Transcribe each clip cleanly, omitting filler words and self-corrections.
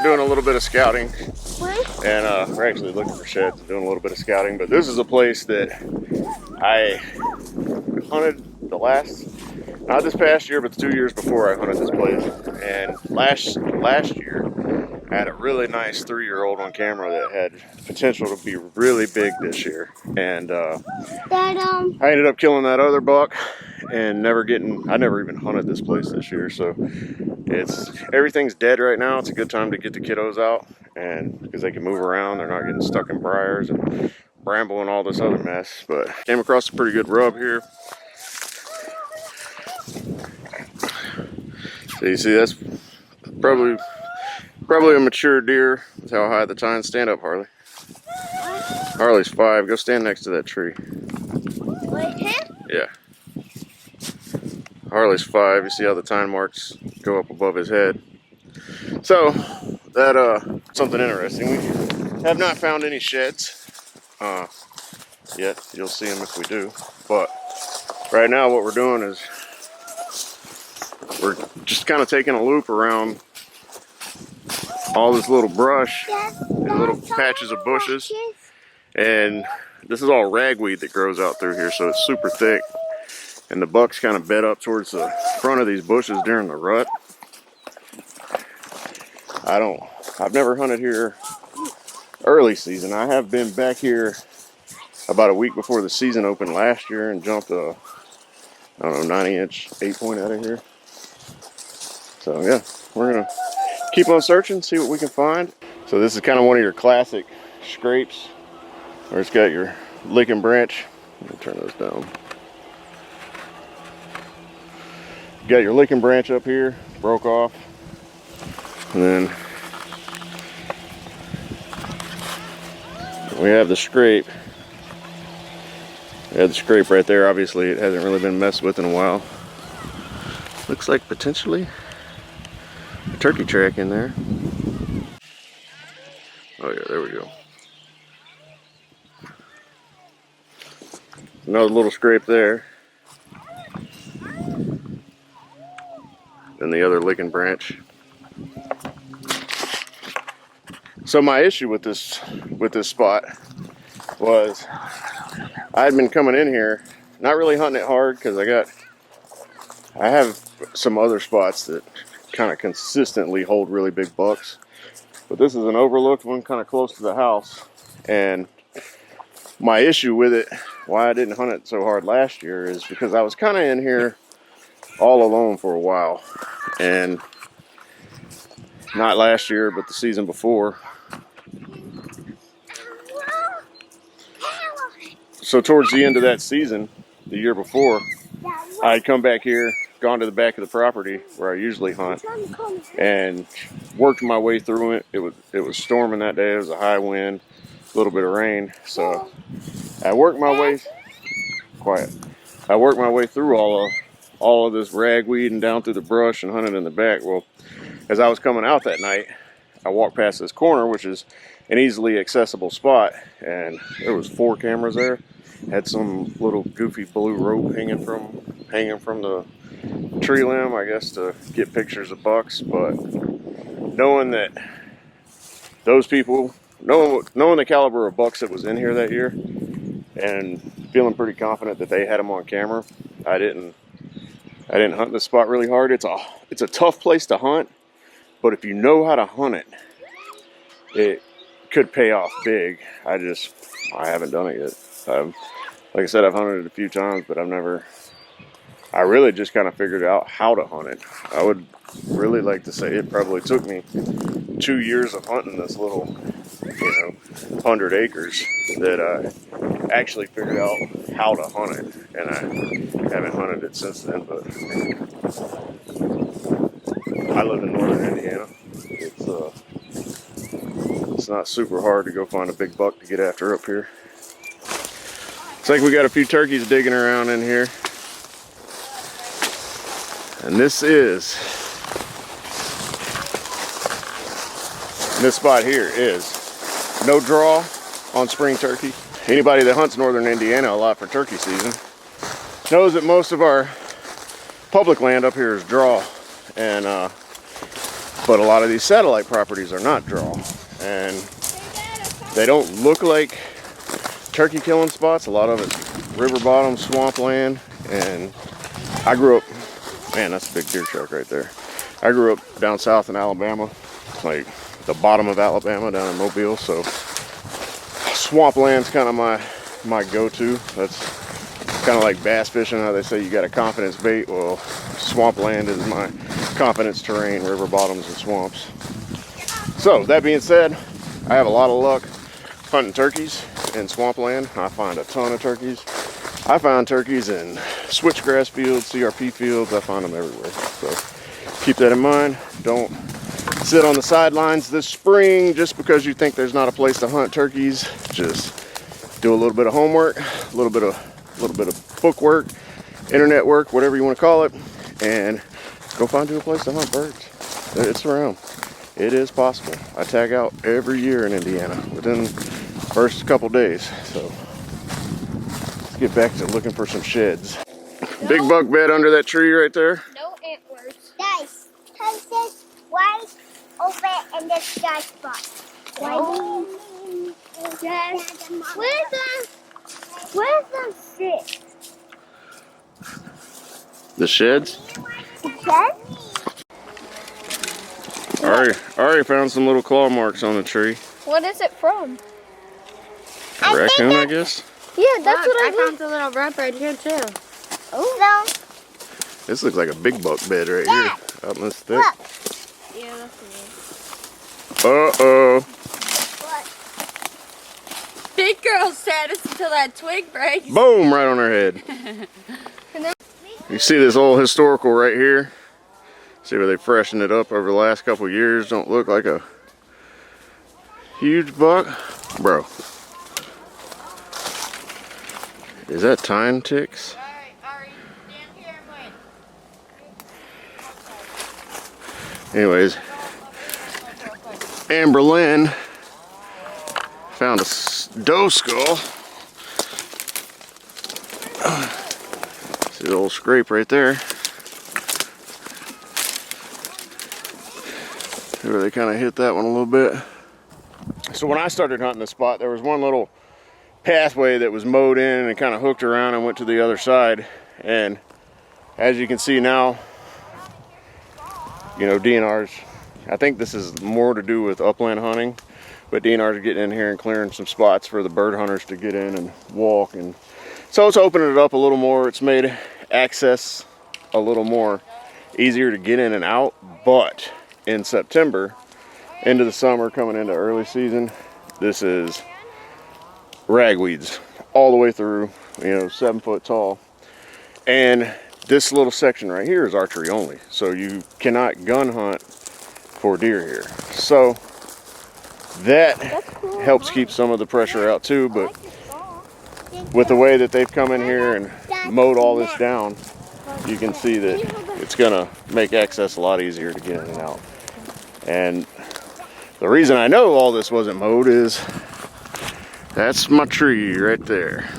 out doing a little bit of scouting, and we're actually looking for sheds and doing a little bit of scouting. But this is a place that I hunted the last, not this past year, but the 2 years before I hunted this place. And last year, I had a really nice 3-year-old on camera that had potential to be really big this year. And I ended up killing that other buck and I never even hunted this place this year. So everything's dead right now. It's a good time to get the kiddos out, and because they can move around, they're not getting stuck in briars and bramble and all this other mess. But came across a pretty good rub here. So you see, that's probably a mature deer. That's how high the tines stand up, Harley. Harley's 5. Go stand next to that tree. Like him? Yeah. Harley's 5. You see how the tine marks go up above his head. So that something interesting. We have not found any sheds yet. You'll see them if we do. But right now, what we're doing is we're just kind of taking a loop around all this little brush, these little patches of bushes, and this is all ragweed that grows out through here, so it's super thick, and the bucks kind of bed up towards the front of these bushes during the rut. I've never hunted here early season. I have been back here about a week before the season opened last year and jumped a, I don't know, 90-inch 8-point out of here. So yeah, we're gonna keep on searching, see what we can find. So this is kind of one of your classic scrapes, where it's got your licking branch. Let me turn those down. You got your licking branch up here, broke off, and then we have the scrape. We have the scrape right there. Obviously, it hasn't really been messed with in a while. Looks like potentially a turkey track in there. Oh yeah, there we go. Another little scrape there. And the other licking branch. So my issue with this spot was I had been coming in here, not really hunting it hard, because I have some other spots that kind of consistently hold really big bucks, but this is an overlooked one kind of close to the house. And my issue with it, why I didn't hunt it so hard last year, is because I was kind of in here all alone for a while, and not last year but the season before. So towards the end of that season, the year before, I'd come back here, gone to the back of the property where I usually hunt, and worked my way through it. It was storming that day. It was a high wind, a little bit of rain. So I worked my way through all of this ragweed and down through the brush and hunted in the back. Well, as I was coming out that night, I walked past this corner, which is an easily accessible spot, and there was 4 cameras there. Had some little goofy blue rope hanging from the tree limb, I guess, to get pictures of bucks. But knowing that those people, knowing the caliber of bucks that was in here that year, and feeling pretty confident that they had them on camera, I didn't hunt this spot really hard. It's a tough place to hunt, but if you know how to hunt it, it could pay off big. I haven't done it yet. Like I said, I've hunted it a few times, but I really just kind of figured out how to hunt it. I would really like to say it probably took me 2 years of hunting this little, 100 acres that I actually figured out how to hunt it, and I haven't hunted it since then. But I live in northern Indiana. It's not super hard to go find a big buck to get after up here. Looks like we got a few turkeys digging around in here. And this spot here is no draw on spring turkey. Anybody that hunts northern Indiana a lot for turkey season knows that most of our public land up here is draw. And But a lot of these satellite properties are not draw, and they don't look like turkey killing spots. A lot of it's river bottom, swampland, and I grew up, man, that's a big deer track right there. I grew up down south in Alabama, like the bottom of Alabama down in Mobile, so swampland's kind of my go-to. That's kind of like bass fishing, how they say you got a confidence bait. Well, swampland is my confidence terrain, river bottoms and swamps. So that being said, I have a lot of luck hunting turkeys in swampland. I find a ton of turkeys. I find turkeys in switchgrass fields, CRP fields. I find them everywhere. So keep that in mind. Don't sit on the sidelines this spring just because you think there's not a place to hunt turkeys. Just do a little bit of homework, a little bit of book work, internet work, whatever you want to call it, and go find you a place to hunt birds. It's around. It is possible. I tag out every year in Indiana within the first couple days. So let's get back to looking for some sheds. No. Big buck bed under that tree right there. No antlers. Guys, how's this white over in this guy spot? Oh. Yes. Where's the shit? The sheds? The sheds? Ari found some little claw marks on the tree. What is it from? A raccoon, I guess? Yeah, that's what I found a little rub right here too. Oh. This looks like a big buck bed right here. Out in this thick. Look. Yeah, that's Uh-oh. What? big girl status until that twig breaks. Boom, right on her head. You see this old historical right here? See where they freshened it up over the last couple of years. Don't look like a huge buck. Bro. Is that tine ticks? Alright, stand here and wait. Anyways, Amber Lynn found a doe skull. See the old scrape right there. See where they kind of hit that one a little bit. So when I started hunting the spot, there was one little pathway that was mowed in and kind of hooked around and went to the other side. And as you can see now, you know, DNRs, I think this is more to do with upland hunting, but DNRs are getting in here and clearing some spots for the bird hunters to get in and walk. And so it's opening it up a little more. It's made access a little more easier to get in and out. But in September, into the summer, coming into early season, this is ragweeds all the way through, you know, 7 foot tall. And this little section right here is archery only, so you cannot gun hunt for deer here. So that helps keep some of the pressure out too. But with the way that they've come in here and mowed all this down, you can see that it's gonna make access a lot easier to get in and out. And the reason I know all this wasn't mowed is that's my tree right there.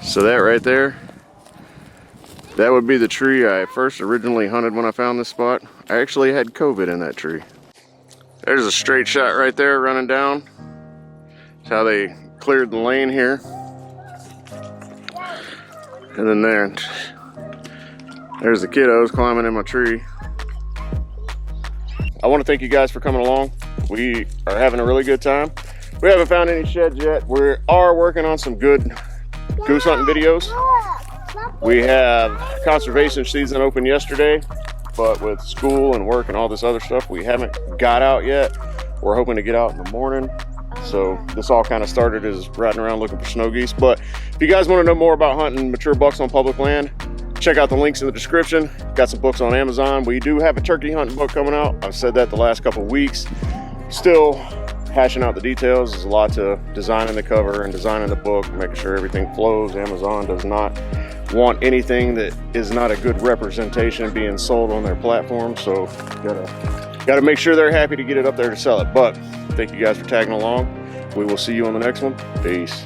So that right there, that would be the tree I first originally hunted when I found this spot. I actually had COVID in that tree. There's a straight shot right there running down. That's how they cleared the lane here. And then there's the kiddos climbing in my tree. I want to thank you guys for coming along. We are having a really good time. We haven't found any sheds yet. We are working on some good goose hunting videos. We have conservation season open yesterday, but with school and work and all this other stuff, we haven't got out yet. We're hoping to get out in the morning. So this all kind of started as riding around looking for snow geese. But if you guys want to know more about hunting mature bucks on public land, check out the links in the description. Got some books on Amazon. We do have a turkey hunting book coming out. I've said that the last couple of weeks. Still hashing out the details. There's a lot to designing the cover and designing the book, making sure everything flows. Amazon does not want anything that is not a good representation being sold on their platform. So gotta make sure they're happy to get it up there to sell it. But thank you guys for tagging along. We will see you on the next one. Peace.